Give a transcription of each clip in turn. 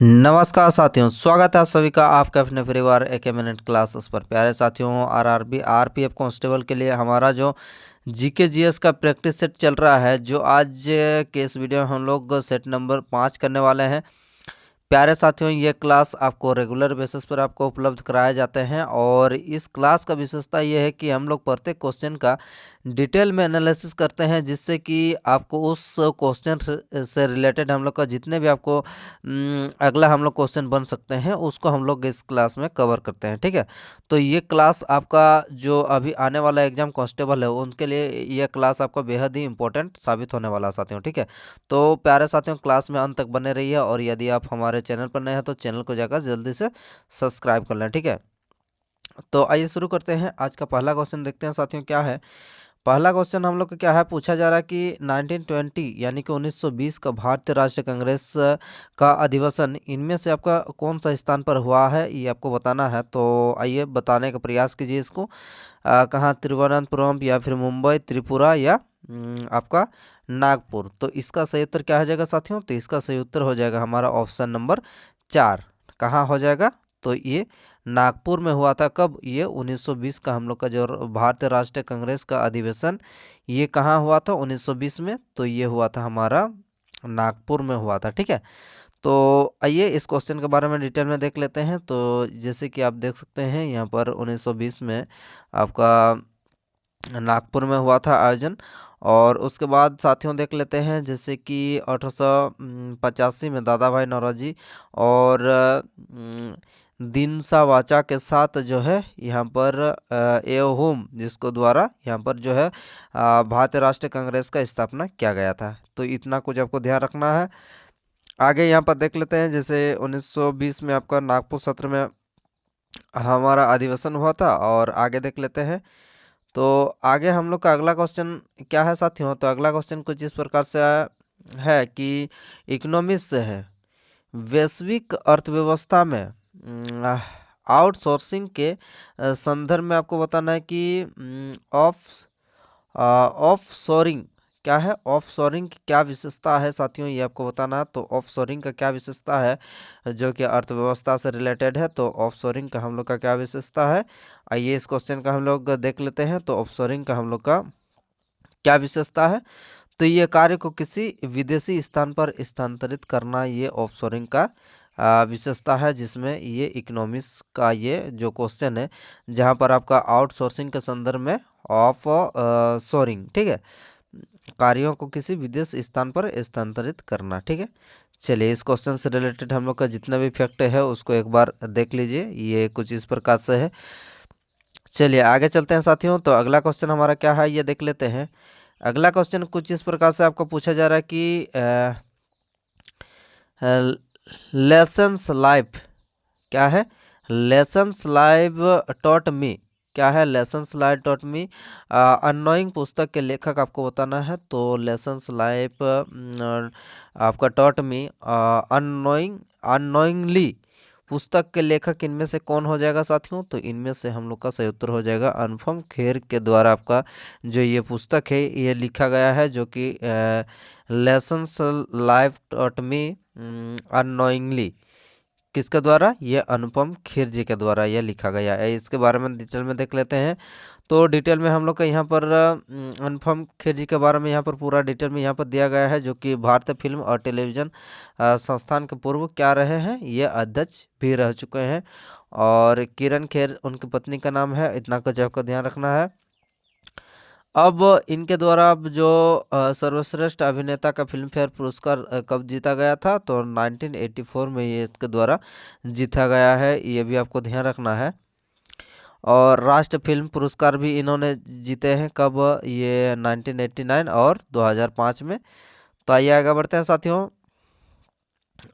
नमस्कार साथियों, स्वागत है आप सभी का आपके अपने परिवार एक मिनट क्लासेस पर। प्यारे साथियों, आरआरबी आरपीएफ कांस्टेबल के लिए हमारा जो जीके जीएस का प्रैक्टिस सेट चल रहा है, जो आज के इस वीडियो में हम लोग सेट नंबर 5 करने वाले हैं। प्यारे साथियों, ये क्लास आपको रेगुलर बेसिस पर आपको उपलब्ध कराए जाते हैं और इस क्लास का विशेषता ये है कि हम लोग प्रत्येक क्वेश्चन का डिटेल में एनालिसिस करते हैं, जिससे कि आपको उस क्वेश्चन से रिलेटेड हम लोग का जितने भी आपको अगला हम लोग क्वेश्चन बन सकते हैं उसको हम लोग इस क्लास में कवर करते हैं। ठीक है, तो ये क्लास आपका जो अभी आने वाला एग्जाम कांस्टेबल है उनके लिए यह क्लास आपका बेहद ही इंपॉर्टेंट साबित होने वाला है साथियों। ठीक है, तो प्यारे साथियों, क्लास में अंत तक बने रहिए और यदि आप हमारे चैनल पर नए हैं तो चैनल को जाकर जल्दी से सब्सक्राइब कर लें। ठीक है, तो आइए शुरू करते हैं। आज का पहला क्वेश्चन देखते हैं साथियों क्या है। पहला क्वेश्चन हम लोग का क्या है, पूछा जा रहा है कि 1920 यानी कि 1920 का भारतीय राष्ट्रीय कांग्रेस का अधिवेशन इनमें से आपका कौन सा स्थान पर हुआ है, ये आपको बताना है। तो आइए बताने का प्रयास कीजिए इसको। कहाँ, तिरुवनंतपुरम या फिर मुंबई, त्रिपुरा या आपका नागपुर। तो इसका सही उत्तर क्या हो जाएगा साथियों? तो इसका सही उत्तर हो जाएगा हमारा ऑप्शन नंबर 4। कहाँ हो जाएगा? तो ये नागपुर में हुआ था। कब? ये 1920 का हम लोग का जो भारतीय राष्ट्रीय कांग्रेस का अधिवेशन, ये कहाँ हुआ था? 1920 में। तो ये हुआ था हमारा नागपुर में हुआ था। ठीक है, तो आइए इस क्वेश्चन के बारे में डिटेल में देख लेते हैं। तो जैसे कि आप देख सकते हैं यहाँ पर 1920 में आपका नागपुर में हुआ था आयोजन। और उसके बाद साथियों देख लेते हैं जैसे कि 1885 में दादा भाई नौरोजी और दिनसा वाचा के साथ जो है यहाँ पर एहोम जिसको द्वारा यहाँ पर जो है भारतीय राष्ट्रीय कांग्रेस का स्थापना किया गया था। तो इतना कुछ आपको ध्यान रखना है। आगे यहाँ पर देख लेते हैं जैसे 1920 में आपका नागपुर सत्र में हमारा अधिवेशन हुआ था। और आगे देख लेते हैं। तो आगे हम लोग का अगला क्वेश्चन क्या है साथियों? तो अगला क्वेश्चन कुछ इस प्रकार से है कि इकोनॉमिक्स से है। वैश्विक अर्थव्यवस्था में आउटसोर्सिंग के संदर्भ में आपको बताना है कि ऑफशोरिंग क्या है, ऑफशोरिंग की क्या विशेषता है साथियों, ये आपको बताना है। तो ऑफशोरिंग का क्या विशेषता है जो कि अर्थव्यवस्था से रिलेटेड है, तो ऑफशोरिंग का हम लोग का क्या विशेषता है, आइए इस क्वेश्चन का हम लोग देख लेते हैं। तो ऑफशोरिंग का हम लोग का क्या विशेषता है, तो ये कार्य को किसी विदेशी स्थान पर स्थानांतरित करना, ये ऑफशोरिंग का विशेषता है, जिसमें ये इकोनॉमिक्स का ये जो क्वेश्चन है जहाँ पर आपका आउटसोर्सिंग के संदर्भ में ऑफ सोरिंग, ठीक है, कार्यों को किसी विदेश स्थान पर स्थानांतरित करना। ठीक है, चलिए इस क्वेश्चन से रिलेटेड हम लोग का जितना भी फैक्ट है उसको एक बार देख लीजिए। ये कुछ इस प्रकार से है। चलिए आगे चलते हैं साथियों। तो अगला क्वेश्चन हमारा क्या है ये देख लेते हैं। अगला क्वेश्चन कुछ इस प्रकार से आपको पूछा जा रहा है कि लेसन्स लाइफ क्या है, लेसन्स लाइव टॉट मी क्या है, lessons live taught me annoying पुस्तक के लेखक आपको बताना है। तो लेसन्स लाइफ आपका टॉट मी अननोइंगली पुस्तक के लेखक इनमें से कौन हो जाएगा साथियों? तो इनमें से हम लोग का सही उत्तर हो जाएगा अनुपम खेर के द्वारा आपका जो ये पुस्तक है ये लिखा गया है, जो कि lessons life taught me unknowingly, किसके द्वारा? ये अनुपम खेर जी के द्वारा यह लिखा गया है। इसके बारे में डिटेल में देख लेते हैं। तो डिटेल में हम लोग का यहाँ पर अनुपम खेर जी के बारे में यहाँ पर पूरा डिटेल में यहाँ पर दिया गया है, जो कि भारतीय फिल्म और टेलीविज़न संस्थान के पूर्व क्या रहे हैं, ये अध्यक्ष भी रह चुके हैं। और किरण खेर उनकी पत्नी का नाम है। इतना कुछ आपको ध्यान रखना है। अब इनके द्वारा अब जो सर्वश्रेष्ठ अभिनेता का फिल्म फेयर पुरस्कार कब जीता गया था? तो 1984 में ये इसके द्वारा जीता गया है, ये भी आपको ध्यान रखना है। और राष्ट्रीय फिल्म पुरस्कार भी इन्होंने जीते हैं। कब? ये 1989 और 2005 में। तो आइए आगे बढ़ते हैं साथियों।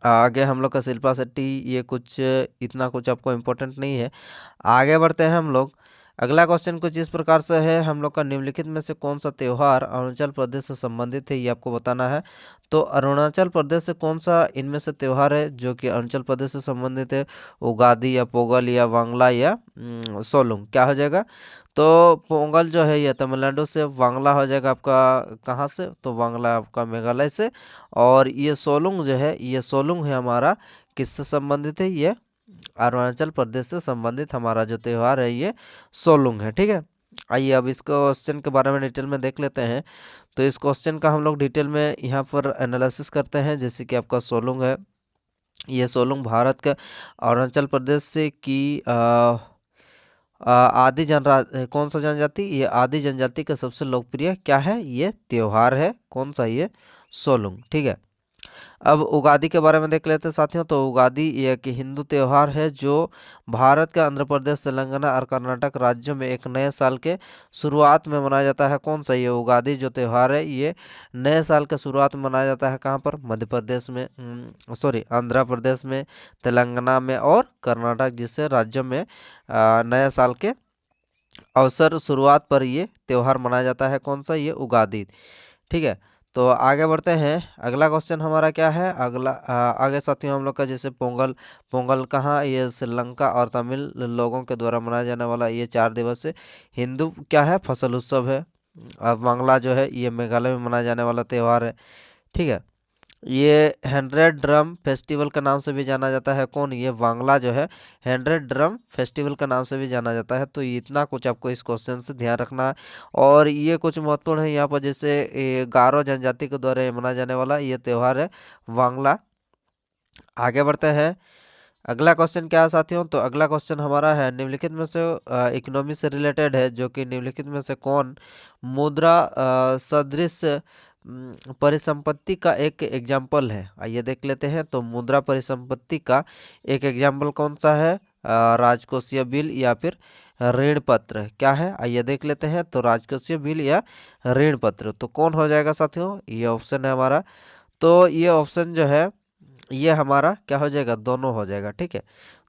आगे हम लोग का शिल्पा शेट्टी, ये कुछ इतना कुछ आपको इम्पोर्टेंट नहीं है। आगे बढ़ते हैं हम लोग। अगला क्वेश्चन कुछ इस प्रकार से है, हम लोग का निम्नलिखित में से कौन सा त्यौहार अरुणाचल प्रदेश से संबंधित है, ये आपको बताना है। तो अरुणाचल प्रदेश से कौन सा इनमें से त्यौहार है जो कि अरुणाचल प्रदेश से संबंधित है? उगादी या पोंगल या वांगला या सोलुंग, क्या हो जाएगा? तो पोंगल जो है ये तमिलनाडु से, वांगला हो जाएगा आपका कहाँ से? तो वांगला आपका मेघालय से। और ये सोलुंग जो है, ये सोलुंग है हमारा किससे संबंधित है? ये अरुणाचल प्रदेश से संबंधित हमारा जो त्यौहार है ये सोलुंग है। ठीक है, आइए अब इस क्वेश्चन के बारे में डिटेल में देख लेते हैं। तो इस क्वेश्चन का हम लोग डिटेल में यहाँ पर एनालिसिस करते हैं। जैसे कि आपका सोलुंग है, ये सोलुंग भारत का अरुणाचल प्रदेश से की आदि कौन सा जनजाति? ये आदि जनजाति का सबसे लोकप्रिय क्या है? ये त्योहार है। कौन सा? ये सोलुंग। ठीक है, अब उगादि के बारे में देख लेते हैं साथियों। तो उगादि ये एक हिंदू त्यौहार है जो भारत के आंध्र प्रदेश, तेलंगाना और कर्नाटक राज्यों में एक नए साल के शुरुआत में मनाया जाता है। कौन सा? ये उगादि जो त्यौहार है ये नए साल के शुरुआत में मनाया जाता है। कहाँ पर? मध्य प्रदेश में, आंध्र प्रदेश में, तेलंगाना में और कर्नाटक जिससे राज्यों में नए साल के अवसर शुरुआत पर ये त्यौहार मनाया जाता है। कौन सा? ये उगादि। ठीक है, तो आगे बढ़ते हैं। अगला क्वेश्चन हमारा क्या है? आगे साथियों हम लोग का जैसे पोंगल। पोंगल कहाँ? ये श्रीलंका और तमिल लोगों के द्वारा मनाया जाने वाला ये 4 दिवसीय हिंदू क्या है? फसल उत्सव है। अब वांगला जो है ये मेघालय में मनाया जाने वाला त्यौहार है। ठीक है, ये 100 ड्रम फेस्टिवल का नाम से भी जाना जाता है। कौन? ये वांगला जो है 100 ड्रम फेस्टिवल का नाम से भी जाना जाता है। तो इतना कुछ आपको इस क्वेश्चन से ध्यान रखना है। और ये कुछ महत्वपूर्ण है यहाँ पर, जैसे गारो जनजाति के द्वारा मनाया जाने वाला ये त्यौहार है वांगला। आगे बढ़ते हैं। अगला क्वेश्चन क्या है साथियों? तो अगला क्वेश्चन हमारा है निम्नलिखित में से इकोनॉमी से रिलेटेड है, जो कि निम्नलिखित में से कौन मुद्रा सदृश परिसंपत्ति का एक एग्जाम्पल है? आइए देख लेते हैं। तो मुद्रा परिसंपत्ति का एक एग्जाम्पल कौन सा है? राजकोषीय बिल या फिर ऋण पत्र। क्या है? आइए देख लेते हैं। तो राजकोषीय बिल या ऋण पत्र। तो कौन हो जाएगा साथियों? ये ऑप्शन है हमारा। तो ये ऑप्शन जो है ये हमारा क्या हो जाएगा? दोनों हो जाएगा। ठीक है,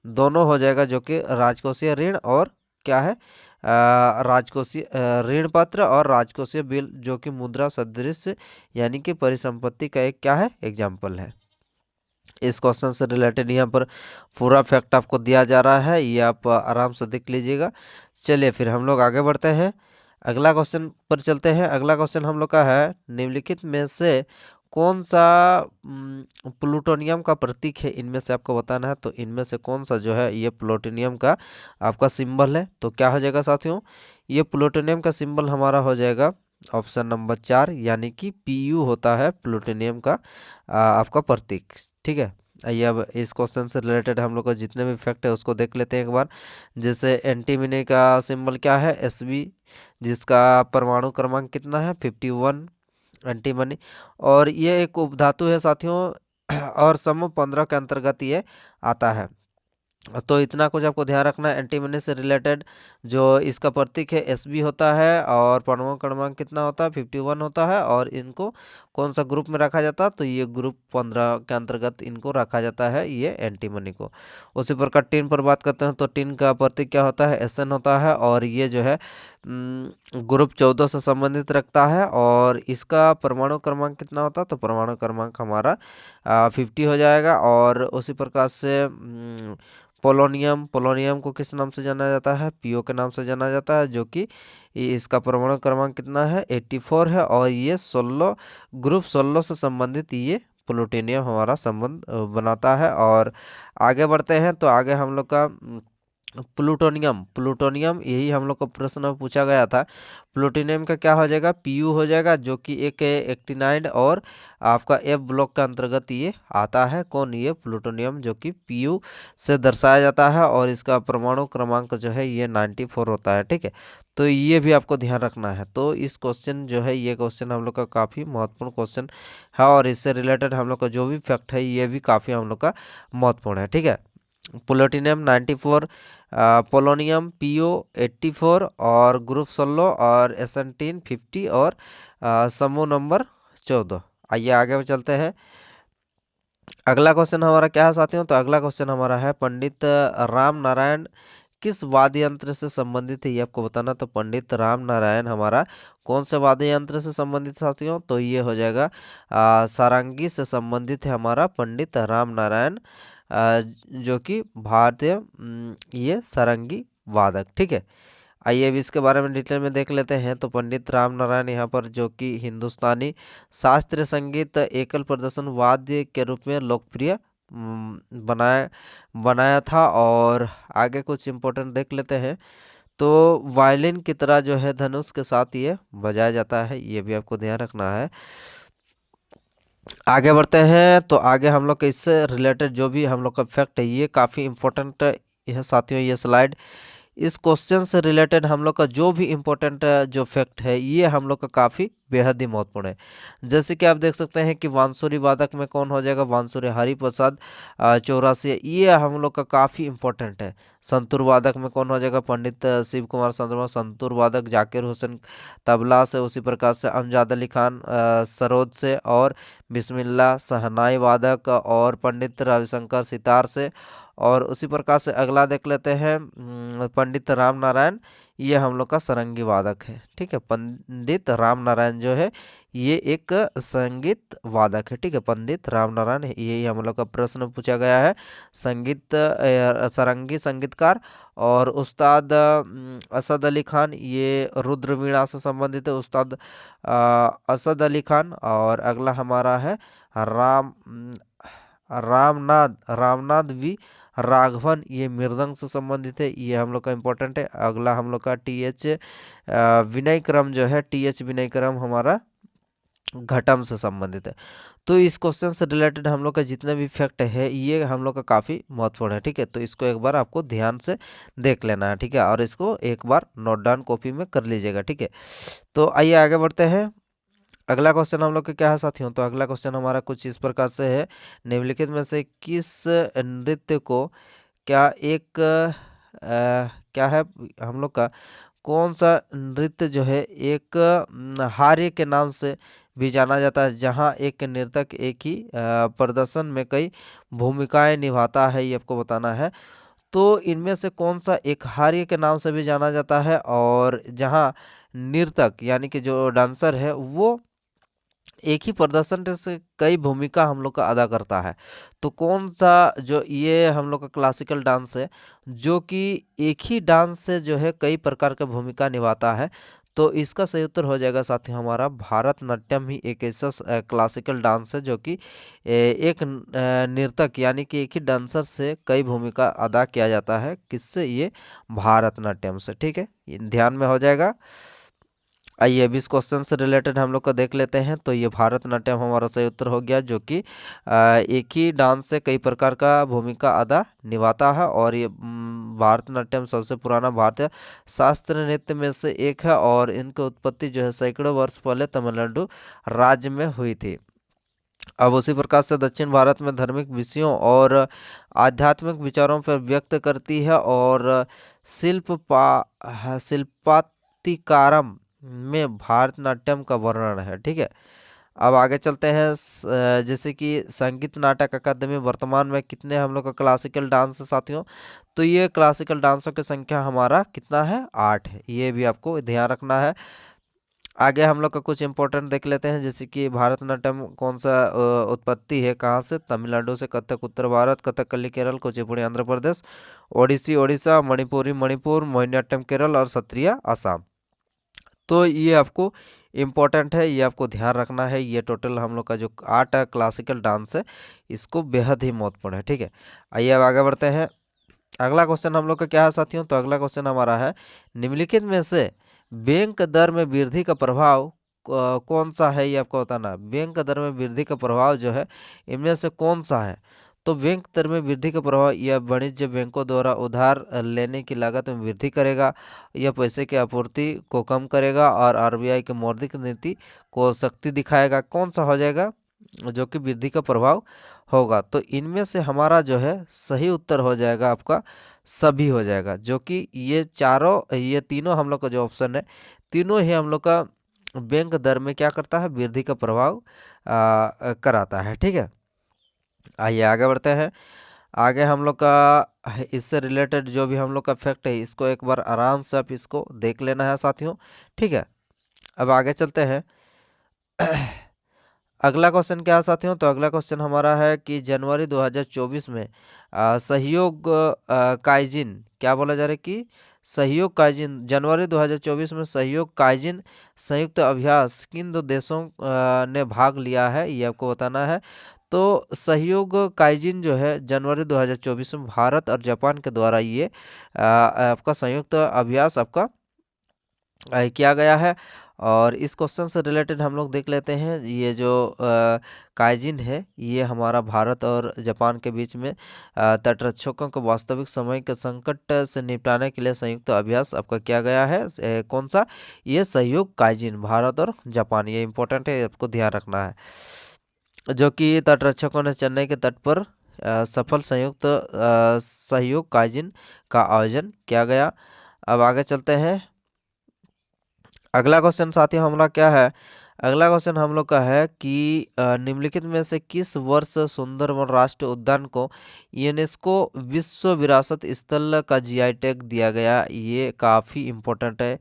दोनों हो जाएगा, जो कि राजकोषीय ऋण और क्या है? राजकोषीय ऋण पत्र और राजकोषीय बिल, जो कि मुद्रा सदृश यानी कि परिसंपत्ति का एक क्या है? एग्जाम्पल है। इस क्वेश्चन से रिलेटेड यहाँ पर पूरा फैक्ट आपको दिया जा रहा है, ये आप आराम से देख लीजिएगा। चलिए फिर हम लोग आगे बढ़ते हैं, अगला क्वेश्चन पर चलते हैं। अगला क्वेश्चन हम लोग का है निम्नलिखित में से कौन सा प्लूटोनियम का प्रतीक है? इनमें से आपको बताना है। तो इनमें से कौन सा जो है ये प्लूटोनियम का आपका सिंबल है? तो क्या हो जाएगा साथियों? ये प्लूटोनियम का सिंबल हमारा हो जाएगा ऑप्शन नंबर 4, यानी कि Pu होता है प्लूटोनियम का आपका प्रतीक। ठीक है, आइए अब इस क्वेश्चन से रिलेटेड हम लोग को जितने भी फैक्ट है उसको देख लेते हैं एक बार। जैसे एंटीमनी का सिंबल क्या है? Sb, जिसका परमाणु क्रमांक कितना है? 51 एंटीमनी। और ये एक उपधातु है साथियों और समूह 15 के अंतर्गत ये आता है। तो इतना कुछ आपको ध्यान रखना है एंटीमनी से रिलेटेड। जो इसका प्रतीक है Sb होता है और परमाणु क्रमांक कितना होता है? 51 होता है। और इनको कौन सा ग्रुप में रखा जाता है? तो ये ग्रुप 15 के अंतर्गत इनको रखा जाता है, ये एंटीमनी को। उसी प्रकार टिन पर बात करते हैं तो टिन का प्रतीक क्या होता है? Sn होता है। और ये जो है ग्रुप 14 से संबंधित रखता है। और इसका परमाणु क्रमांक कितना होता है? तो परमाणु क्रमांक हमारा 50 हो जाएगा। और उसी प्रकार से पोलोनियम, पोलोनियम को किस नाम से जाना जाता है? Po के नाम से जाना जाता है, जो कि इसका परमाणु क्रमांक कितना है? 84 है। और ये 16 ग्रुप 16 से संबंधित ये प्लूटोनियम हमारा संबंध बनाता है। और आगे बढ़ते हैं। तो आगे हम लोग का प्लूटोनियम, प्लूटोनियम यही हम लोग को प्रश्न में पूछा गया था। प्लूटोनियम का क्या हो जाएगा? Pu हो जाएगा, जो कि एक एक्टिनाइड और आपका F ब्लॉक के अंतर्गत ये आता है। कौन? ये प्लूटोनियम, जो कि Pu से दर्शाया जाता है। और इसका परमाणु क्रमांक जो है ये 94 होता है। ठीक है, तो ये भी आपको ध्यान रखना है। तो इस क्वेश्चन जो है ये क्वेश्चन हम लोग का काफ़ी महत्वपूर्ण क्वेश्चन है। और इससे रिलेटेड हम लोग का जो भी फैक्ट है ये भी काफ़ी हम लोग का महत्वपूर्ण है। ठीक है, प्लूटोनियम 94, पोलोनियम Pu 84 और ग्रुप 16 और Sn 50 और समूह नंबर 14। आइए आगे चलते हैं। अगला क्वेश्चन हमारा क्या है साथियों? तो अगला क्वेश्चन हमारा है पंडित राम नारायण किस वाद्य यंत्र से संबंधित है? ये आपको बताना। तो पंडित राम नारायण हमारा कौन से वाद्य यंत्र से संबंधित साथियों? तो ये हो जाएगा सारंगी से संबंधित है हमारा पंडित राम नारायण, जो कि भारतीय ये सारंगी वादक। ठीक है, आइए अब इसके बारे में डिटेल में देख लेते हैं। तो पंडित राम नारायण यहाँ पर जो कि हिंदुस्तानी शास्त्रीय संगीत एकल प्रदर्शन वाद्य के रूप में लोकप्रिय बनाया था। और आगे कुछ इम्पोर्टेंट देख लेते हैं। तो वायलिन की तरह जो है धनुष के साथ ये बजाया जाता है, ये भी आपको ध्यान रखना है। आगे बढ़ते हैं। तो आगे हम लोग के इससे रिलेटेड जो भी हम लोग का फैक्ट है ये काफ़ी इम्पोर्टेंट है साथियों। ये स्लाइड इस क्वेश्चन से रिलेटेड हम लोग का जो भी इम्पोर्टेंट जो फैक्ट है ये हम लोग का काफ़ी बेहद ही महत्वपूर्ण है। जैसे कि आप देख सकते हैं कि बांसुरी वादक में कौन हो जाएगा, बांसुरी हरिप्रसाद चौरासी, ये हम लोग का काफ़ी इम्पोर्टेंट है। संतूर वादक में कौन हो जाएगा, पंडित शिव कुमार शर्मा संतूर वादक, जाकिर हुसैन तबला से, उसी प्रकार से अमजद अली खान सरोद से, और बिस्मिल्लाह शहनाई वादक और पंडित रविशंकर सितार से। और उसी प्रकार से अगला देख लेते हैं पंडित राम नारायण, ये हम लोग का सारंगी वादक है। ठीक है, पंडित राम नारायण जो है ये एक संगीत वादक है। ठीक है, पंडित राम नारायण, ये हम लोग का प्रश्न पूछा गया है। संगीत सारंगी संगीतकार। और उस्ताद असद अली खान, ये रुद्र वीणा से संबंधित है, उस्ताद असद अली खान। और अगला हमारा है रामनाथ वी राघवन, ये मृदंग से संबंधित है, ये हम लोग का इम्पोर्टेंट है। अगला हम लोग का TH विनय क्रम जो है, TH विनय क्रम हमारा घटम से संबंधित है। तो इस क्वेश्चन से रिलेटेड हम लोग का जितने भी फैक्ट है ये हम लोग का काफ़ी महत्वपूर्ण है। ठीक है, तो इसको एक बार आपको ध्यान से देख लेना है। ठीक है, और इसको एक बार नोट डाउन कॉपी में कर लीजिएगा। ठीक है, तो आइए आगे बढ़ते हैं। अगला क्वेश्चन हम लोग का क्या है साथियों, तो अगला क्वेश्चन हमारा कुछ इस प्रकार से है। निम्नलिखित में से किस नृत्य को क्या एक क्या है हम लोग का, कौन सा नृत्य जो है एक हार्य के नाम से भी जाना जाता है, जहां एक नर्तक एक ही प्रदर्शन में कई भूमिकाएं निभाता है, ये आपको बताना है। तो इनमें से कौन सा एक हार्य के नाम से भी जाना जाता है, और जहां नर्तक यानी कि जो डांसर है वो एक ही प्रदर्शन से कई भूमिका हम लोग का अदा करता है। तो कौन सा जो ये हम लोग का क्लासिकल डांस है जो कि एक ही डांस से जो है कई प्रकार का भूमिका निभाता है, तो इसका सही उत्तर हो जाएगा साथियों हमारा भारतनाट्यम ही एक ऐसा क्लासिकल डांस है जो कि एक नर्तक यानी कि एक ही डांसर से कई भूमिका अदा किया जाता है। किससे, ये भारतनाट्यम से। ठीक है, ये ध्यान में हो जाएगा। आइए अब इस क्वेश्चन से रिलेटेड हम लोग का देख लेते हैं। तो ये भारतनाट्यम हमारा सही उत्तर हो गया, जो कि एक ही डांस से कई प्रकार का भूमिका अदा निभाता है। और ये भारतनाट्यम सबसे पुराना भारतीय शास्त्रीय नृत्य में से एक है, और इनकी उत्पत्ति जो है सैकड़ों वर्ष पहले तमिलनाडु राज्य में हुई थी। अब उसी प्रकार से दक्षिण भारत में धार्मिक विषयों और आध्यात्मिक विचारों पर व्यक्त करती है, और शिल्पातिकारम में भारतनाट्यम का वर्णन है। ठीक है, अब आगे चलते हैं। जैसे कि संगीत नाटक अकादमी वर्तमान में कितने हम लोग का क्लासिकल डांस है साथियों, तो ये क्लासिकल डांसों की संख्या हमारा कितना है, 8 है, ये भी आपको ध्यान रखना है। आगे हम लोग का कुछ इंपॉर्टेंट देख लेते हैं। जैसे कि भारतनाट्यम कौन सा उत्पत्ति है, कहाँ से, तमिलनाडु से, कथक उत्तर भारत, कथकली केरल, कुचिपुड़ी आंध्र प्रदेश, ओडिसी ओडिशा, मणिपुरी मणिपुर, मोहिनीअट्टम केरल और सत्रिया असम। तो ये आपको इम्पोर्टेंट है, ये आपको ध्यान रखना है। ये टोटल हम लोग का जो 8 क्लासिकल डांस है इसको बेहद ही महत्वपूर्ण है। ठीक है, आइए अब आगे बढ़ते हैं। अगला क्वेश्चन हम लोग का क्या है साथियों, तो अगला क्वेश्चन हमारा है निम्नलिखित में से बैंक दर में वृद्धि का प्रभाव कौन सा है, ये आपको बताना है। बैंक दर में वृद्धि का प्रभाव जो है इनमें से कौन सा है, तो बैंक दर में वृद्धि का प्रभाव यह वाणिज्य बैंकों द्वारा उधार लेने की लागत में वृद्धि करेगा, यह पैसे की आपूर्ति को कम करेगा, और RBI की मौद्रिक नीति को शक्ति दिखाएगा। कौन सा हो जाएगा जो कि वृद्धि का प्रभाव होगा, तो इनमें से हमारा जो है सही उत्तर हो जाएगा आपका सभी हो जाएगा, जो कि ये तीनों हम लोग का जो ऑप्शन है तीनों ही हम लोग का बैंक दर में क्या करता है, वृद्धि का प्रभाव कराता है। ठीक है, आइए आगे बढ़ते हैं। आगे हम लोग का इससे रिलेटेड जो भी हम लोग का फैक्ट है इसको एक बार आराम से आप इसको देख लेना है साथियों। ठीक है, अब आगे चलते हैं। अगला क्वेश्चन क्या है साथियों, तो अगला क्वेश्चन हमारा है कि जनवरी 2024 में सहयोग काइजिन, क्या बोला जा रहा है कि सहयोग काइजिन, जनवरी 2024 में सहयोग काइजिन संयुक्त अभ्यास किन 2 देशों ने भाग लिया है, ये आपको बताना है। तो सहयोग काइजिन जो है जनवरी 2024 में भारत और जापान के द्वारा ये आपका संयुक्त अभ्यास आपका किया गया है। और इस क्वेश्चन से रिलेटेड हम लोग देख लेते हैं, ये जो काइजिन है ये हमारा भारत और जापान के बीच में तटरक्षकों को वास्तविक समय के संकट से निपटाने के लिए संयुक्त अभ्यास आपका किया गया है। कौन सा? ये सहयोग काइजिन, भारत और जापान, ये इंपॉर्टेंट है, आपको ध्यान रखना है। जो कि तटरक्षकों ने चेन्नई के तट पर सफल संयुक्त सहयोग काइजिन का आयोजन किया गया। अब आगे चलते हैं। अगला क्वेश्चन साथियों हमारा क्या है? अगला क्वेश्चन हम लोग का है कि निम्नलिखित में से किस वर्ष सुंदरवन राष्ट्रीय उद्यान को यूनेस्को विश्व विरासत स्थल का जीआई टैग दिया गया? ये काफ़ी इम्पोर्टेंट है,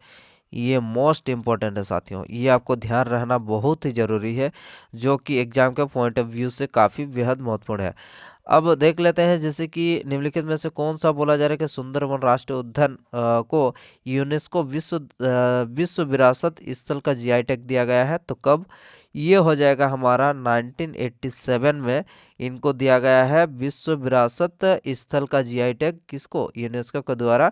ये मोस्ट इम्पोर्टेंट है साथियों, ये आपको ध्यान रहना बहुत ही ज़रूरी है, जो कि एग्जाम के पॉइंट ऑफ व्यू से काफ़ी बेहद महत्वपूर्ण है। अब देख लेते हैं, जैसे कि निम्नलिखित में से कौन सा बोला जा रहा है कि सुंदरवन राष्ट्रीय उद्यान को यूनेस्को विश्व विरासत स्थल का जीआई टैग दिया गया है। तो कब? ये हो जाएगा हमारा 1987 में इनको दिया गया है विश्व विरासत स्थल का जीआई टैग। किसको? यूनेस्को के द्वारा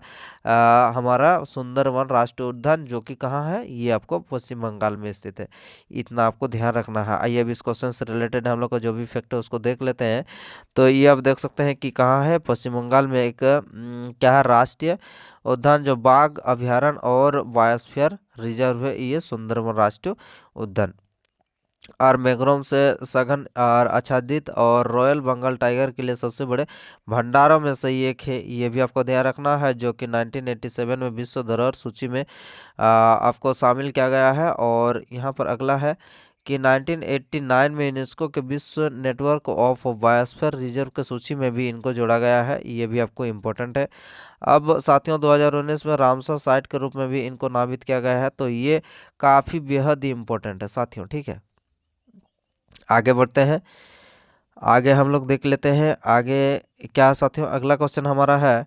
हमारा सुंदरवन राष्ट्रीय उद्यान, जो कि कहाँ है? ये आपको पश्चिम बंगाल में स्थित है, इतना आपको ध्यान रखना है। आइए अब इस क्वेश्चन से रिलेटेड हम लोग का जो भी फैक्ट है उसको देख लेते हैं। तो ये आप देख सकते हैं कि कहाँ है? पश्चिम बंगाल में एक क्या है? राष्ट्रीय उद्यान, जो बाघ अभयारण्य और बायोस्फीयर रिजर्व है, ये सुंदरवन राष्ट्रीय उद्यान। और मैंग्रोव से सघन और आच्छादित और रॉयल बंगाल टाइगर के लिए सबसे बड़े भंडारों में से एक है, ये भी आपको ध्यान रखना है, जो कि 1987 में विश्व धरोहर सूची में आपको शामिल किया गया है। और यहाँ पर अगला है कि 1989 में यूनेस्को के विश्व नेटवर्क ऑफ बायोस्फीयर रिजर्व के सूची में भी इनको जोड़ा गया है, ये भी आपको इम्पोर्टेंट है। अब साथियों 2019 में रामसर साइट के रूप में भी इनको नामित किया गया है, तो ये काफ़ी बेहद ही इम्पोर्टेंट है साथियों, ठीक है। आगे बढ़ते हैं, आगे हम लोग देख लेते हैं आगे क्या साथियों। अगला क्वेश्चन हमारा है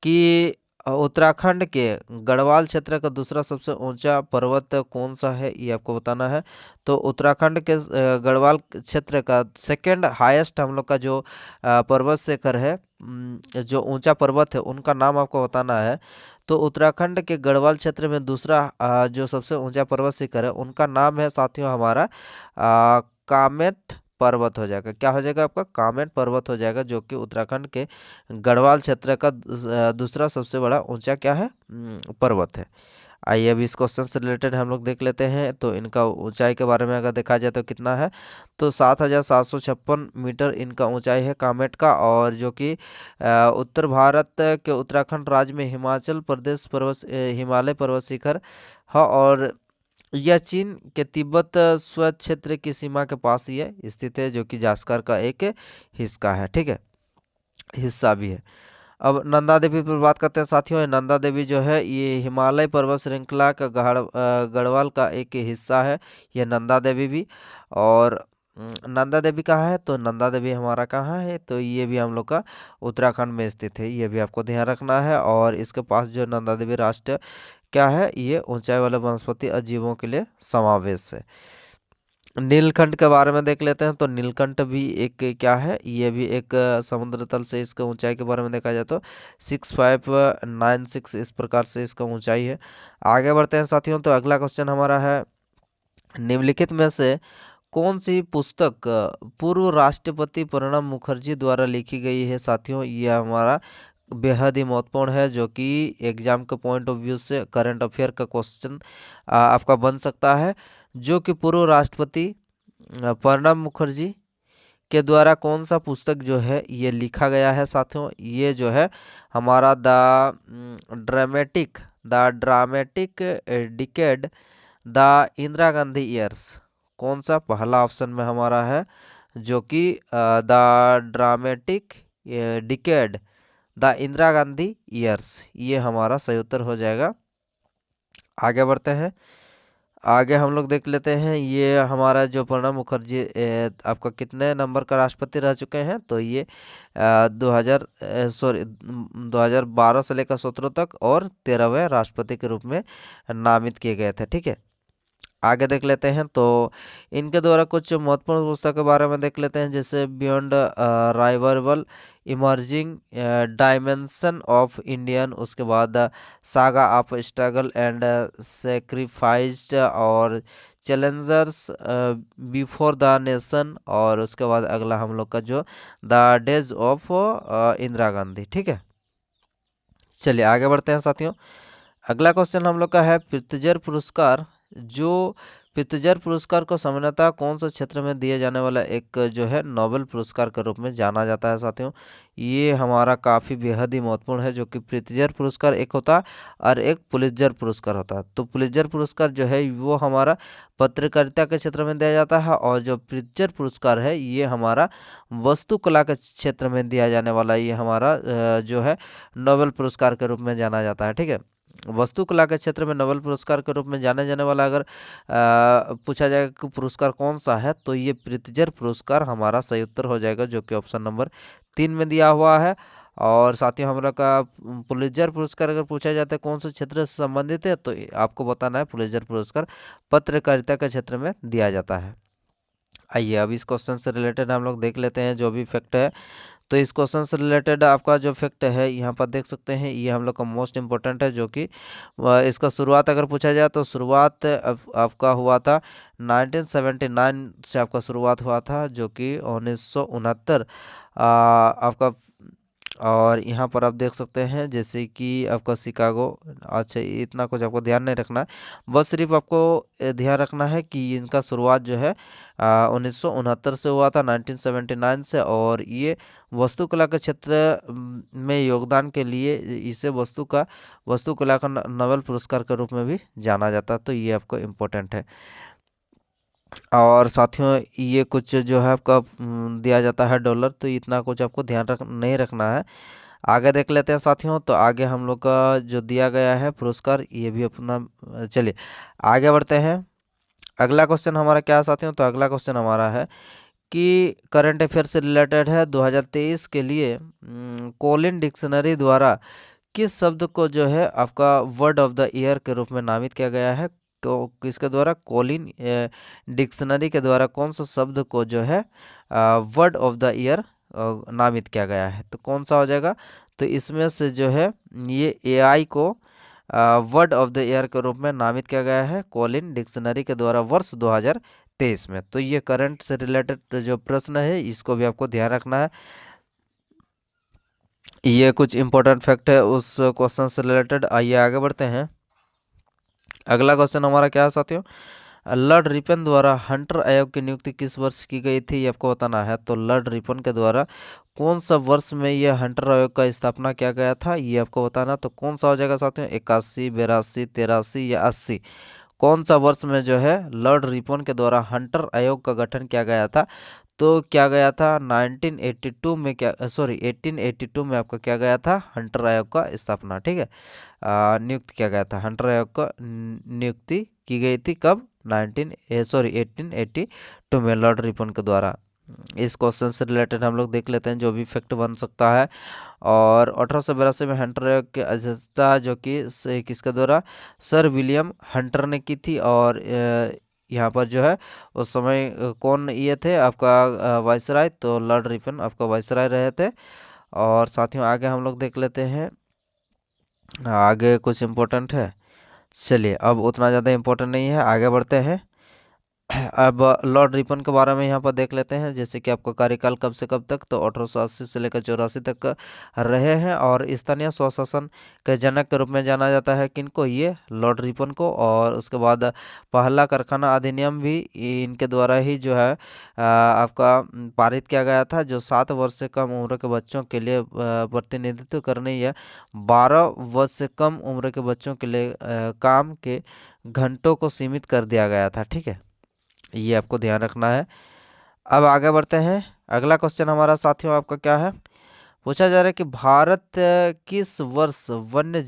कि उत्तराखंड के गढ़वाल क्षेत्र का दूसरा सबसे ऊंचा पर्वत कौन सा है? ये आपको बताना है। तो उत्तराखंड के गढ़वाल क्षेत्र का सेकंड हाईएस्ट हम लोग का जो पर्वत शिखर है, जो ऊंचा पर्वत है, उनका नाम आपको बताना है। तो उत्तराखंड के गढ़वाल क्षेत्र में दूसरा जो सबसे ऊंचा पर्वत शिखर है, उनका नाम है साथियों हमारा कामेट पर्वत हो जाएगा। क्या हो जाएगा आपका? कामेट पर्वत हो जाएगा, जो कि उत्तराखंड के गढ़वाल क्षेत्र का दूसरा सबसे बड़ा ऊंचा क्या है? पर्वत है। आइए अब इस क्वेश्चन से रिलेटेड हम लोग देख लेते हैं। तो इनका ऊंचाई के बारे में अगर देखा जाए तो कितना है? तो 7,756 मीटर इनका ऊंचाई है कामेट का, और जो कि उत्तर भारत के उत्तराखंड राज्य में हिमाचल प्रदेश हिमालय पर्वत शिखर है, और यह चीन के तिब्बत स्व क्षेत्र की सीमा के पास ही है स्थित है, जो कि जास्कर का एक हिस्सा है, ठीक है, हिस्सा भी है। अब नंदा देवी पर बात करते हैं साथियों। नंदा देवी जो है ये हिमालय पर्वत श्रृंखला का गढ़वाल का एक हिस्सा है, यह नंदा देवी भी। और नंदा देवी कहाँ है? तो नंदा देवी हमारा कहाँ है? तो ये भी हम लोग का उत्तराखंड में स्थित है, ये भी आपको ध्यान रखना है। और इसके पास जो नंदा देवी राष्ट्र क्या है? ये ऊंचाई वाले वनस्पति अजीवों के लिए समावेश है। नीलकंठ के बारे में देख लेते हैं। तो नीलकंठ भी एक क्या है? ये भी एक समुद्र तल से इसका ऊंचाई के बारे में देखा जाए तो 6596 इस प्रकार से इसका ऊंचाई है। आगे बढ़ते हैं साथियों। तो अगला क्वेश्चन हमारा है, निम्नलिखित में से कौन सी पुस्तक पूर्व राष्ट्रपति प्रणब मुखर्जी द्वारा लिखी गई है? साथियों यह हमारा बेहद ही महत्वपूर्ण है, जो कि एग्जाम के पॉइंट ऑफ व्यू से करंट अफेयर का क्वेश्चन आपका बन सकता है। जो कि पूर्व राष्ट्रपति प्रणब मुखर्जी के द्वारा कौन सा पुस्तक जो है ये लिखा गया है साथियों? ये जो है हमारा dramatic decade the Indira Gandhi years. कौन सा? पहला ऑप्शन में हमारा है, जो कि the dramatic decade the Indira Gandhi years, ये हमारा सही उत्तर हो जाएगा। आगे बढ़ते हैं, आगे हम लोग देख लेते हैं। ये हमारा जो प्रणब मुखर्जी आपका कितने नंबर का राष्ट्रपति रह चुके हैं? तो ये 2012 से लेकर 17 तक और 13वें राष्ट्रपति के रूप में नामित किए गए थे, ठीक है। आगे देख लेते हैं। तो इनके द्वारा कुछ महत्वपूर्ण पुस्तक के बारे में देख लेते हैं, जैसे beyond rival, emerging dimension of Indian, उसके बाद saga of struggle and sacrificed और चैलेंजर्स बिफोर द नेशन, और उसके बाद अगला हम लोग का जो the days of Indira Gandhi. ठीक है, चलिए आगे बढ़ते हैं साथियों। अगला क्वेश्चन हम लोग का है प्रित्जर पुरस्कार। जो प्रित्जर पुरस्कार को सामान्यतः कौन सा क्षेत्र में दिए जाने वाला एक जो है नोबेल पुरस्कार के रूप में जाना जाता है साथियों। ये हमारा काफ़ी बेहद ही महत्वपूर्ण है, जो कि प्रित्जर पुरस्कार एक होता है और एक पुलित्जर पुरस्कार होता है। तो पुलित्जर पुरस्कार जो है वो हमारा पत्रकारिता के क्षेत्र में दिया जाता है, और जो प्रित्जर पुरस्कार है ये हमारा वास्तुकला के क्षेत्र में दिया जाने वाला ये हमारा जो है नोबेल पुरस्कार के रूप में जाना जाता है। ठीक है, वास्तुकला के क्षेत्र में नोबेल पुरस्कार के रूप में जाने जाने वाला अगर पूछा जाएगा कि पुरस्कार कौन सा है, तो ये प्रित्जर पुरस्कार हमारा सही उत्तर हो जाएगा, जो कि ऑप्शन नंबर 3 में दिया हुआ है। और साथ ही हमारा का पुलित्जर पुरस्कार अगर पूछा जाता है कौन से क्षेत्र से संबंधित है, तो आपको बताना है पुलित्जर पुरस्कार पत्रकारिता के क्षेत्र में दिया जाता है। आइए अब इस क्वेश्चन से रिलेटेड हम लोग देख लेते हैं जो भी फैक्ट है। तो इस क्वेश्चन से रिलेटेड आपका जो फैक्ट है यहाँ पर देख सकते हैं, ये हम लोग का मोस्ट इम्पोर्टेंट है, जो कि इसका शुरुआत अगर पूछा जाए तो शुरुआत आपका हुआ था 1979 से आपका शुरुआत हुआ था, जो कि 1969 आपका। और यहाँ पर आप देख सकते हैं जैसे कि आपका शिकागो। अच्छा, इतना कुछ आपको ध्यान नहीं रखना है, बस सिर्फ आपको ध्यान रखना है कि इनका शुरुआत जो है 1969 से हुआ था, 1979 से। और ये वास्तुकला के क्षेत्र में योगदान के लिए इसे वास्तुकला का नोबेल पुरस्कार के रूप में भी जाना जाता है। तो ये आपको इम्पोर्टेंट है। और साथियों ये कुछ जो है आपका दिया जाता है डॉलर, तो इतना कुछ आपको ध्यान नहीं रखना है। आगे देख लेते हैं साथियों। तो आगे हम लोग का जो दिया गया है पुरस्कार ये भी अपना, चलिए आगे बढ़ते हैं। अगला क्वेश्चन हमारा क्या है साथियों। तो अगला क्वेश्चन हमारा है कि करंट अफेयर से रिलेटेड है। 2023 के लिए कॉलिन डिक्शनरी द्वारा किस शब्द को जो है आपका वर्ड ऑफ द ईयर के रूप में नामित किया गया है। किसके द्वारा, कॉलिन डिक्शनरी के द्वारा कौन सा शब्द को जो है वर्ड ऑफ द ईयर नामित किया गया है, तो कौन सा हो जाएगा। तो इसमें से जो है ये एआई को वर्ड ऑफ द ईयर के रूप में नामित किया गया है कॉलिन डिक्शनरी के द्वारा वर्ष 2023 में। तो ये करंट से रिलेटेड जो प्रश्न है इसको भी आपको ध्यान रखना है। ये कुछ इंपॉर्टेंट फैक्ट है उस क्वेश्चन से रिलेटेड। आइए आगे बढ़ते हैं। अगला क्वेश्चन हमारा क्या है साथियों। लॉर्ड रिपन द्वारा हंटर आयोग की नियुक्ति किस वर्ष की गई थी, ये आपको बताना है। तो लॉर्ड रिपन के द्वारा कौन सा वर्ष में यह हंटर आयोग का स्थापना किया गया था, ये आपको बताना। तो कौन सा हो जाएगा साथियों, 81, 82, 83 या 80। कौन सा वर्ष में जो है लॉर्ड रिपन के द्वारा हंटर आयोग का गठन किया गया था। तो क्या गया था 1982 में, क्या 1882 में आपका क्या गया था, हंटर आयोग का स्थापना। ठीक है, नियुक्त किया गया था, हंटर आयोग का नियुक्ति की गई थी कब, 1882 में लॉर्ड रिपन के द्वारा। इस क्वेश्चन से रिलेटेड हम लोग देख लेते हैं जो भी फैक्ट बन सकता है। और 1882 में हंटर आयोग की अध्यक्षता जो कि किसके द्वारा, सर विलियम हंटर ने की थी। और यहाँ पर जो है उस समय कौन ये थे आपका वाइसराय, तो लॉर्ड रिपन आपका वाइसराय रहे थे। और साथियों आगे हम लोग देख लेते हैं, आगे कुछ इम्पोर्टेंट है। चलिए अब उतना ज़्यादा इम्पोर्टेंट नहीं है, आगे बढ़ते हैं। अब लॉर्ड रिपन के बारे में यहाँ पर देख लेते हैं, जैसे कि आपका कार्यकाल कब से कब तक, तो 1880 से लेकर 84 तक रहे हैं। और स्थानीय स्वशासन के जनक के रूप में जाना जाता है किनको, ये लॉर्ड रिपन को। और उसके बाद पहला कारखाना अधिनियम भी इनके द्वारा ही जो है आपका पारित किया गया था, जो 7 वर्ष से कम उम्र के बच्चों के लिए प्रतिनिधित्व करने या 12 वर्ष से कम उम्र के बच्चों के लिए काम के घंटों को सीमित कर दिया गया था। ठीक है, ये आपको ध्यान रखना है। अब आगे बढ़ते हैं। अगला क्वेश्चन हमारा साथियों आपका क्या है, पूछा जा रहा है कि भारत किस वर्ष वन्य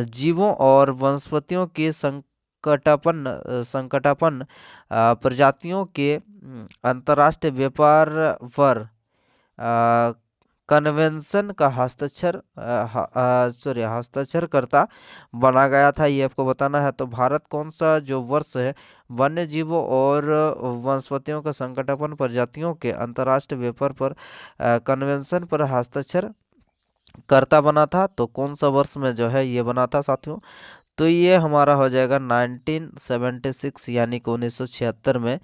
जीवों और वनस्पतियों के संकटापन्न प्रजातियों के अंतर्राष्ट्रीय व्यापार पर कन्वेंशन का हस्ताक्षरकर्ता बना गया था, ये आपको बताना है। तो भारत कौन सा जो वर्ष है वन्य जीवों और वनस्पतियों के संकटापन्न प्रजातियों के अंतर्राष्ट्रीय व्यापार पर कन्वेंशन पर हस्ताक्षर करता बना था, तो कौन सा वर्ष में जो है ये बना था साथियों? तो ये हमारा हो जाएगा 1976 यानी कि 1976 में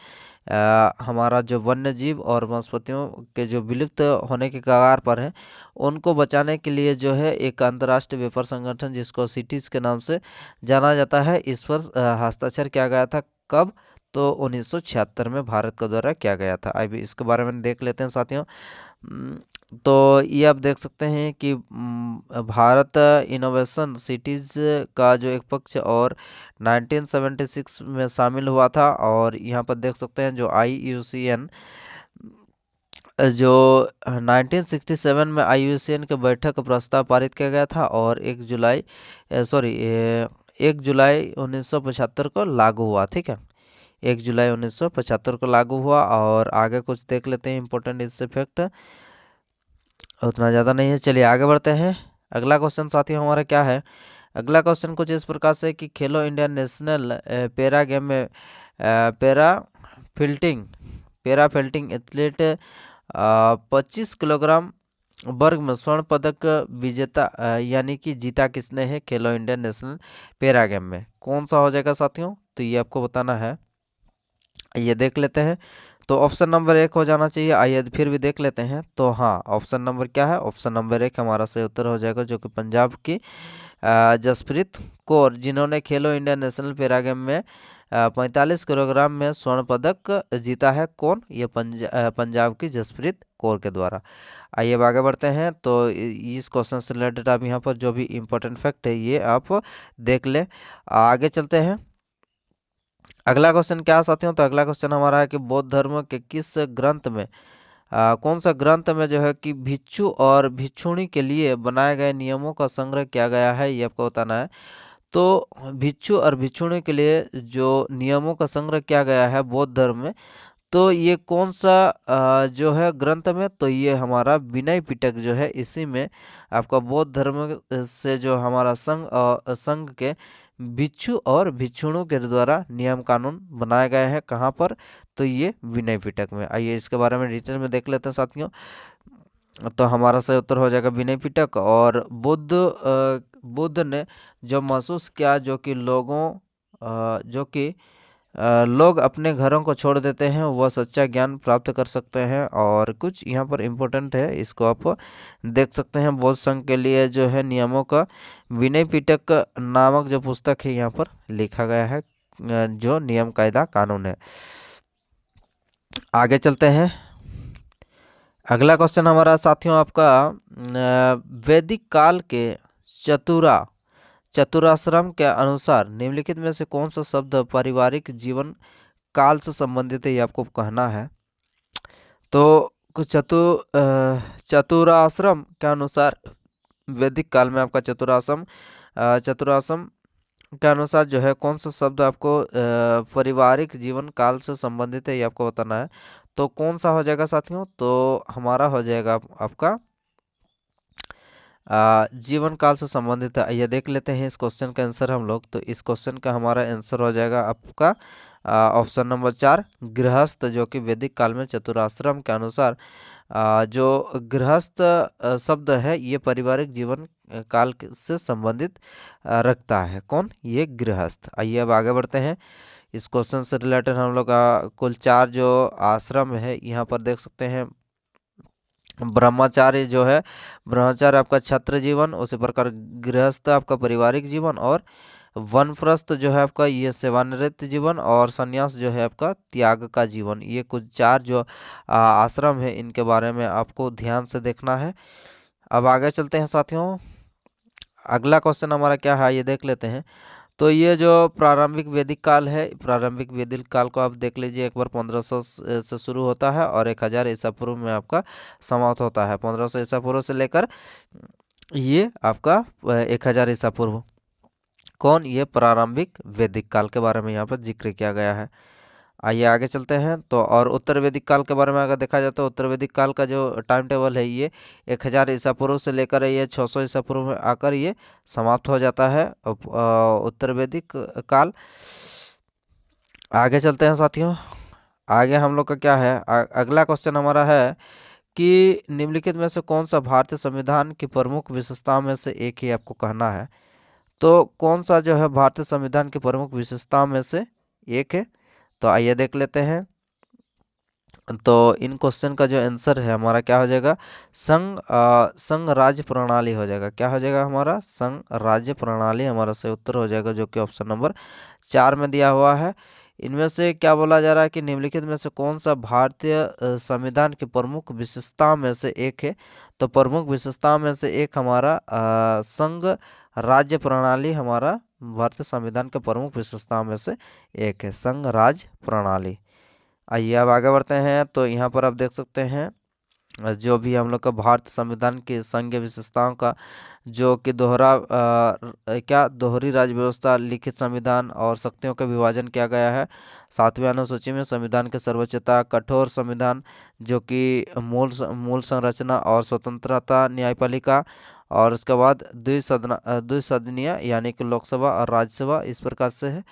हमारा जो वन्य जीव और वनस्पतियों के जो विलुप्त होने के कगार पर हैं उनको बचाने के लिए जो है एक अंतर्राष्ट्रीय व्यापार संगठन जिसको सीटीज के नाम से जाना जाता है, इस पर हस्ताक्षर किया गया था। कब? तो 1976 में भारत के द्वारा किया गया था। अभी इसके बारे में देख लेते हैं साथियों। तो ये आप देख सकते हैं कि भारत इनोवेशन सिटीज़ का जो एक पक्ष और 1976 में शामिल हुआ था, और यहाँ पर देख सकते हैं जो IUCN जो 1967 में IUCN के बैठक प्रस्ताव पारित किया गया था और 1 जुलाई 1975 को लागू हुआ। ठीक है, 1 जुलाई 1975 को लागू हुआ। और आगे कुछ देख लेते हैं इंपॉर्टेंट इससे फैक्ट, उतना ज़्यादा नहीं है। चलिए आगे बढ़ते हैं। अगला क्वेश्चन साथियों हमारा क्या है? अगला क्वेश्चन कुछ इस प्रकार से कि खेलो इंडिया नेशनल पैरा गेम में पैरा फिल्टिंग एथलीट 25 किलोग्राम वर्ग में स्वर्ण पदक विजेता यानी कि जीता किसने है खेलो इंडिया नेशनल पैरा गेम में? कौन सा हो जाएगा साथियों? तो ये आपको बताना है, ये देख लेते हैं। तो ऑप्शन नंबर 1 हो जाना चाहिए। आइए फिर भी देख लेते हैं। तो हाँ, ऑप्शन नंबर क्या है? ऑप्शन नंबर 1 हमारा सही उत्तर हो जाएगा, जो कि पंजाब की जसप्रीत कौर, जिन्होंने खेलो इंडिया नेशनल पैरा गेम में 45 किलोग्राम में स्वर्ण पदक जीता है। कौन? ये पंजाब की जसप्रीत कौर के द्वारा। आइए अब आगे बढ़ते हैं। तो इस क्वेश्चन से रिलेटेड आप यहाँ पर जो भी इम्पोर्टेंट फैक्ट है ये आप देख लें। आगे चलते हैं। अगला क्वेश्चन क्या है साथियों? तो अगला क्वेश्चन हमारा है कि बौद्ध धर्म के किस ग्रंथ में कौन सा ग्रंथ में जो है कि भिक्षु और भिक्षुणी के लिए बनाए गए नियमों का संग्रह किया गया है, ये आपको बताना है। तो भिक्षु और भिक्षुणी के लिए जो नियमों का संग्रह किया गया है बौद्ध धर्म में, तो ये कौन सा जो है ग्रंथ में? तो ये हमारा विनय पिटक जो है, इसी में आपका बौद्ध धर्म से जो हमारा संघ के भिक्षु और भिक्षुणों के द्वारा नियम कानून बनाए गए हैं। कहाँ पर? तो ये विनय पिटक में। आइए इसके बारे में डिटेल में देख लेते हैं साथियों। तो हमारा सही उत्तर हो जाएगा विनय पिटक। और बुद्ध ने जो महसूस किया लोग अपने घरों को छोड़ देते हैं, वह सच्चा ज्ञान प्राप्त कर सकते हैं। और कुछ यहाँ पर इम्पोर्टेंट है, इसको आप देख सकते हैं। बौद्ध संघ के लिए जो है नियमों का विनय पिटक नामक जो पुस्तक है यहाँ पर लिखा गया है, जो नियम कायदा कानून है। आगे चलते हैं। अगला क्वेश्चन हमारा साथियों आपका वैदिक काल के चतुराश्रम के अनुसार निम्नलिखित में से कौन सा शब्द पारिवारिक जीवन काल से संबंधित है, ये आपको कहना है। तो चतुराश्रम के अनुसार वैदिक काल में आपका चतुराश्रम के अनुसार जो है कौन सा शब्द आपको पारिवारिक जीवन काल से संबंधित है, ये आपको बताना है। तो कौन सा हो जाएगा साथियों? तो हमारा हो जाएगा आपका जीवन काल से संबंधित है। ये देख लेते हैं इस क्वेश्चन का आंसर हम लोग। तो इस क्वेश्चन का हमारा आंसर हो जाएगा आपका ऑप्शन नंबर 4 गृहस्थ, जो कि वैदिक काल में चतुराश्रम के अनुसार जो गृहस्थ शब्द है ये पारिवारिक जीवन काल से संबंधित रखता है। कौन? ये गृहस्थ। आइए अब आगे बढ़ते हैं। इस क्वेश्चन से रिलेटेड हम लोग कुल 4 जो आश्रम है यहाँ पर देख सकते हैं। ब्रह्मचार्य जो है, ब्रह्मचार्य आपका छत्र जीवन, उसी प्रकार गृहस्थ आपका पारिवारिक जीवन, और वनप्रस्थ जो है आपका ये सेवानिवृत्त जीवन, और संन्यास जो है आपका त्याग का जीवन। ये कुछ 4 जो आश्रम है इनके बारे में आपको ध्यान से देखना है। अब आगे चलते हैं साथियों। अगला क्वेश्चन हमारा क्या है ये देख लेते हैं। तो ये जो प्रारंभिक वैदिक काल है, प्रारंभिक वैदिक काल को आप देख लीजिए एक बार 1500 से शुरू होता है और 1000 ईसा पूर्व में आपका समाप्त होता है। 1500 ईसा पूर्व से लेकर ये आपका 1000 ईसा पूर्व। कौन? ये प्रारंभिक वैदिक काल के बारे में यहाँ पर जिक्र किया गया है। आइए आगे चलते हैं। तो और उत्तर वैदिक काल के बारे में अगर देखा जाए तो उत्तर वैदिक काल का जो टाइम टेबल है ये 1000 ईसा पूर्व से लेकर ये 600 ईसा पूर्व में आकर ये समाप्त हो जाता है उत्तर वैदिक काल। आगे चलते हैं साथियों। आगे हम लोग का क्या है, अगला क्वेश्चन हमारा है कि निम्नलिखित में से कौन सा भारतीय संविधान की प्रमुख विशेषताओं में से एक ही आपको कहना है। तो कौन सा जो है भारतीय संविधान की प्रमुख विशेषताओं में से एक है, तो आइए देख लेते हैं। तो इन क्वेश्चन का जो आंसर है हमारा क्या हो जाएगा, संघ राज्य प्रणाली हो जाएगा। क्या हो जाएगा हमारा, संघ राज्य प्रणाली हमारा सही उत्तर हो जाएगा, जो कि ऑप्शन नंबर 4 में दिया हुआ है। इनमें से क्या बोला जा रहा है कि निम्नलिखित में से कौन सा भारतीय संविधान की प्रमुख विशेषताओं में से एक है। तो प्रमुख विशेषताओं में से एक हमारा संघ राज्य प्रणाली हमारा भारतीय संविधान के प्रमुख विशेषताओं में से एक है, संघ राज्य प्रणाली। आइए अब आगे बढ़ते हैं। तो यहाँ पर आप देख सकते हैं जो भी हम लोग का भारत संविधान की संघीय विशेषताओं का जो कि दोहरी राज्य व्यवस्था, लिखित संविधान और शक्तियों का विभाजन किया गया है। 7वें अनुसूची में संविधान की सर्वोच्चता, कठोर संविधान जो कि मूल संरचना और स्वतंत्रता, न्यायपालिका, और उसके बाद द्विसदनीय यानी कि लोकसभा और राज्यसभा, इस प्रकार से है।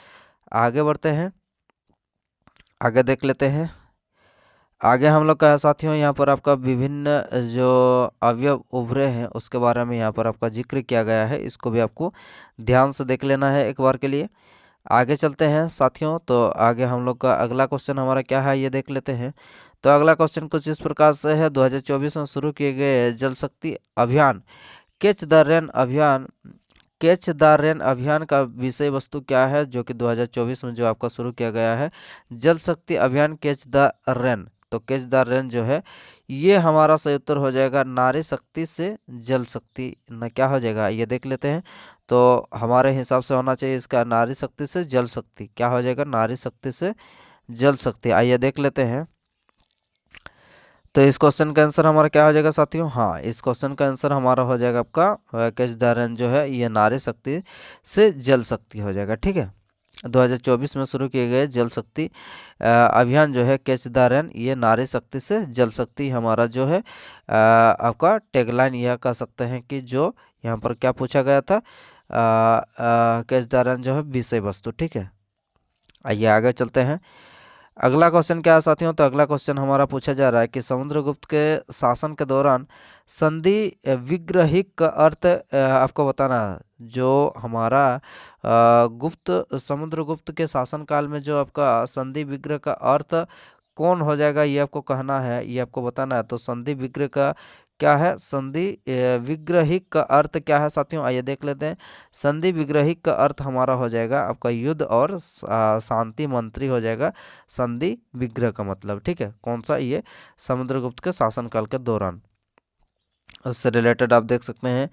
आगे बढ़ते हैं, आगे देख लेते हैं। आगे हम लोग का है साथियों, यहाँ पर आपका विभिन्न जो अवयव उभरे हैं उसके बारे में यहाँ पर आपका जिक्र किया गया है, इसको भी आपको ध्यान से देख लेना है एक बार के लिए। आगे चलते हैं साथियों। तो आगे हम लोग का अगला क्वेश्चन हमारा क्या है ये देख लेते हैं। तो अगला क्वेश्चन कुछ इस प्रकार से है, 2024 में शुरू किए गए जल शक्ति अभियान कैच द रेन अभियान का विषय वस्तु क्या है, जो कि 2024 में जो आपका शुरू किया गया है जल शक्ति अभियान कैच द रेन। तो कैच द रेन जो है ये हमारा सही उत्तर हो जाएगा नारी शक्ति से जल शक्ति, न क्या हो जाएगा ये देख लेते हैं। तो हमारे हिसाब से होना चाहिए इसका नारी शक्ति से जल शक्ति, क्या हो जाएगा, नारी शक्ति से जल शक्ति। आइए देख लेते हैं। तो इस क्वेश्चन का आंसर हमारा क्या हो जाएगा साथियों, हाँ इस क्वेश्चन का आंसर हमारा हो जाएगा आपका कैच द रेन जो है ये नारी शक्ति से जल शक्ति हो जाएगा। ठीक है, 2024 में शुरू किए गए जल शक्ति अभियान जो है कैच द रेन ये नारी शक्ति से जल शक्ति हमारा जो है आपका टैगलाइन यह कह सकते हैं कि जो यहाँ पर क्या पूछा गया था, कैच द रेन जो है विषय वस्तु। ठीक है, आइए आगे चलते हैं। अगला क्वेश्चन क्या है साथियों, तो अगला क्वेश्चन हमारा पूछा जा रहा है कि समुद्रगुप्त के शासन के दौरान संधि विग्रहिक का अर्थ आपको बताना है। जो हमारा समुद्रगुप्त के शासनकाल में जो आपका संधि विग्रह का अर्थ कौन हो जाएगा ये आपको कहना है, ये आपको बताना है। तो संधि विग्रह का क्या है, संधि विग्रहिक का अर्थ क्या है साथियों, आइए देख लेते हैं। संधि विग्रहिक का अर्थ हमारा हो जाएगा आपका युद्ध और शांति मंत्री हो जाएगा संधि विग्रह का मतलब। ठीक है, कौन सा, ये समुद्रगुप्त के शासनकाल के दौरान। उससे रिलेटेड आप देख सकते हैं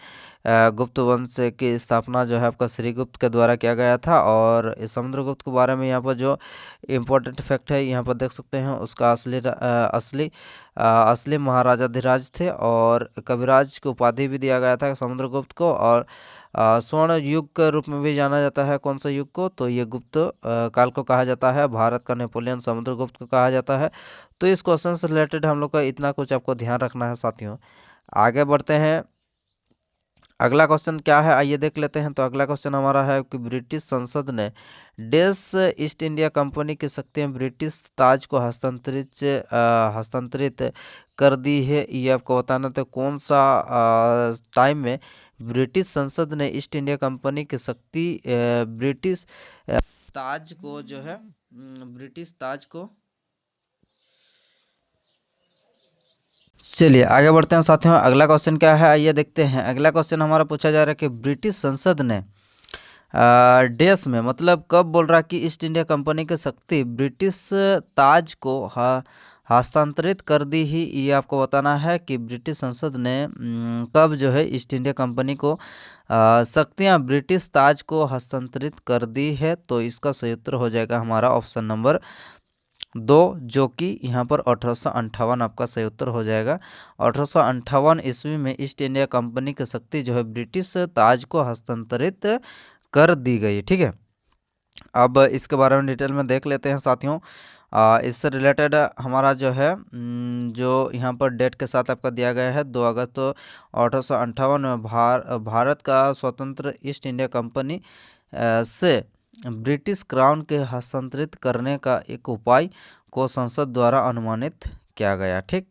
गुप्त वंश की स्थापना जो है आपका श्रीगुप्त के द्वारा किया गया था। और इस समुद्रगुप्त के बारे में यहाँ पर जो इम्पोर्टेंट फैक्ट है यहाँ पर देख सकते हैं, उसका असली महाराजाधिराज थे और कविराज की उपाधि भी दिया गया था समुद्रगुप्त को। और स्वर्ण युग के रूप में भी जाना जाता है कौन सा युग को, तो ये गुप्त काल को कहा जाता है। भारत का नेपोलियन समुद्रगुप्त को कहा जाता है। तो इस क्वेश्चन से रिलेटेड हम लोग का इतना कुछ आपको ध्यान रखना है साथियों। आगे बढ़ते हैं, अगला क्वेश्चन क्या है आइए देख लेते हैं। तो अगला क्वेश्चन हमारा है कि ब्रिटिश संसद ने देश ईस्ट इंडिया कंपनी की शक्तियां ब्रिटिश ताज को हस्तांतरित कर दी है, ये आपको बताना। तो कौन सा टाइम में ब्रिटिश संसद ने ईस्ट इंडिया कंपनी की शक्ति ब्रिटिश ताज को जो है ब्रिटिश ताज को, चलिए आगे बढ़ते हैं साथियों। अगला क्वेश्चन क्या है आइए देखते हैं। अगला क्वेश्चन हमारा पूछा जा रहा है कि ब्रिटिश संसद ने देश में मतलब कब बोल रहा है कि ईस्ट इंडिया कंपनी की शक्ति ब्रिटिश ताज को हस्तांतरित कर दी ही, ये आपको बताना है कि ब्रिटिश संसद ने कब जो है ईस्ट इंडिया कंपनी को शक्तियाँ ब्रिटिश ताज को हस्तांतरित कर दी है। तो इसका सही उत्तर हो जाएगा हमारा ऑप्शन नंबर 2, जो कि यहाँ पर 1858 आपका सही उत्तर हो जाएगा। 1858 ईस्वी में ईस्ट इंडिया कंपनी की शक्ति जो है ब्रिटिश ताज को हस्तांतरित कर दी गई। ठीक है, अब इसके बारे में डिटेल में देख लेते हैं साथियों। इससे रिलेटेड हमारा जो है जो यहाँ पर डेट के साथ आपका दिया गया है 2 अगस्त 1858 में भारत का स्वतंत्र ईस्ट इंडिया कंपनी से ब्रिटिश क्राउन के हस्तांतरित करने का एक उपाय को संसद द्वारा अनुमानित किया गया। ठीक,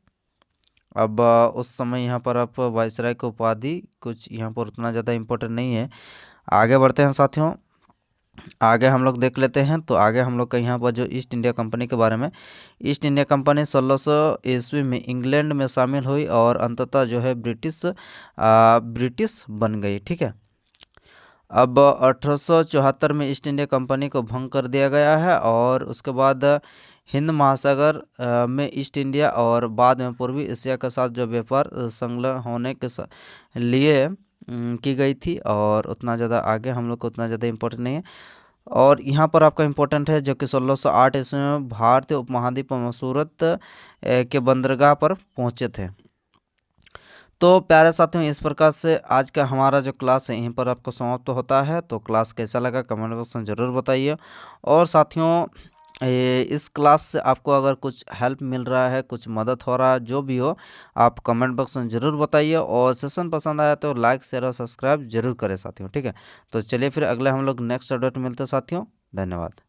अब उस समय यहाँ पर आप वायसराय की उपाधि कुछ यहाँ पर उतना ज़्यादा इम्पोर्टेंट नहीं है। आगे बढ़ते हैं साथियों, आगे हम लोग देख लेते हैं। तो आगे हम लोग का यहाँ पर जो ईस्ट इंडिया कंपनी के बारे में, ईस्ट इंडिया कंपनी 1600 ईस्वी में इंग्लैंड में शामिल हुई और अंततः जो है ब्रिटिश बन गई। ठीक है, अब 1874 में ईस्ट इंडिया कंपनी को भंग कर दिया गया है और उसके बाद हिंद महासागर में ईस्ट इंडिया और बाद में पूर्वी एशिया के साथ जो व्यापार संलग्न होने के लिए की गई थी। और उतना ज़्यादा आगे हम लोग को उतना ज़्यादा इम्पोर्टेंट नहीं है। और यहाँ पर आपका इम्पोर्टेंट है जो कि 1608 ईस्वी में भारतीय उपमहाद्वीप में सूरत के बंदरगाह पर पहुँचे थे। तो प्यारे साथियों, इस प्रकार से आज का हमारा जो क्लास है यहीं पर आपको समाप्त होता है। तो क्लास कैसा लगा कमेंट बॉक्स में ज़रूर बताइए। और साथियों, इस क्लास से आपको अगर कुछ हेल्प मिल रहा है, कुछ मदद हो रहा है, जो भी हो, आप कमेंट बॉक्स में ज़रूर बताइए। और सेशन पसंद आया तो लाइक शेयर और सब्सक्राइब जरूर करें साथियों। ठीक है, तो चलिए फिर अगले हम लोग नेक्स्ट अपडेट मिलते हैं साथियों। धन्यवाद।